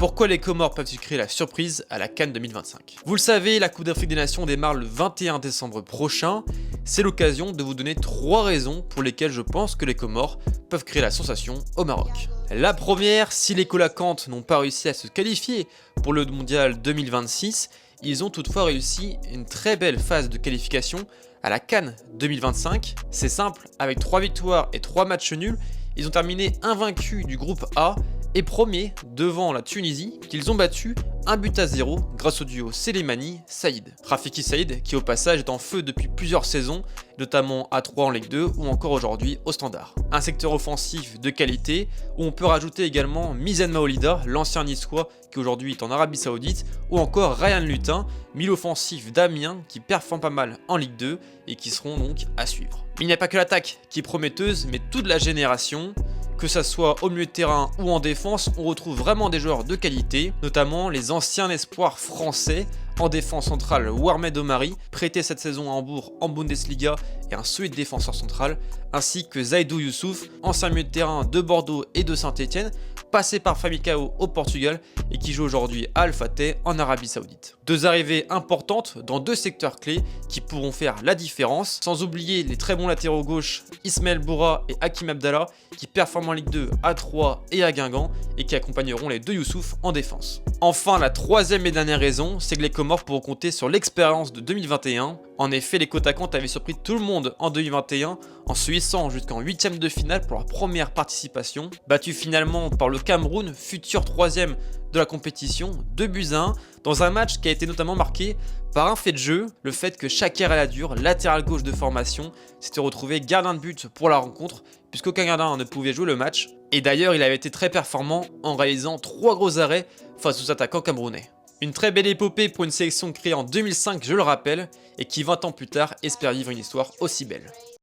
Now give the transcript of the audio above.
Pourquoi les Comores peuvent-ils créer la surprise à la CAN 2025? Vous le savez, la Coupe d'Afrique des Nations démarre le 21 décembre prochain. C'est l'occasion de vous donner 3 raisons pour lesquelles je pense que les Comores peuvent créer la sensation au Maroc. La première, si les Colacantes n'ont pas réussi à se qualifier pour le Mondial 2026, ils ont toutefois réussi une très belle phase de qualification à la CAN 2025. C'est simple, avec 3 victoires et 3 matchs nuls, ils ont terminé invaincus du groupe A et premier devant la Tunisie qu'ils ont battu 1-0 grâce au duo Selemani-Saïd. Rafiki Saïd qui au passage est en feu depuis plusieurs saisons, notamment à 3 en Ligue 2 ou encore aujourd'hui au Standard. Un secteur offensif de qualité où on peut rajouter également Mizan Maolida, l'ancien niçois qui aujourd'hui est en Arabie Saoudite, ou encore Ryan Lutin, milieu offensif d'Amiens qui performe pas mal en Ligue 2 et qui seront donc à suivre. Mais il n'y a pas que l'attaque qui est prometteuse, mais toute la génération. Que ça soit au milieu de terrain ou en défense, on retrouve vraiment des joueurs de qualité, notamment les anciens espoirs français. En défense centrale, Warmed Omari, prêté cette saison à Hambourg en Bundesliga et un solide défenseur central, ainsi que Zaidou Youssouf, ancien milieu de terrain de Bordeaux et de Saint-Etienne, passé par Famicao au Portugal et qui joue aujourd'hui à Al Fateh en Arabie Saoudite. 2 arrivées importantes dans 2 secteurs clés qui pourront faire la différence, sans oublier les très bons latéraux gauche Ismaël Boura et Hakim Abdallah qui performent en Ligue 2 à 3 et à Guingamp et qui accompagneront les 2 Youssouf en défense. Enfin, la troisième et dernière raison, c'est que les Comores pourront compter sur l'expérience de 2021. En effet, les Colacantes avaient surpris tout le monde en 2021 en se hissant jusqu'en 8e de finale pour leur première participation. Battu finalement par le Cameroun, futur 3e de la compétition, 2-1, dans un match qui a été notamment marqué par un fait de jeu, le fait que Chaker Aladur, latéral gauche de formation, s'était retrouvé gardien de but pour la rencontre, puisqu'aucun gardien ne pouvait jouer le match. Et d'ailleurs, il avait été très performant en réalisant 3 gros arrêts face aux attaquants camerounais. Une très belle épopée pour une sélection créée en 2005, je le rappelle, et qui 20 ans plus tard espère vivre une histoire aussi belle.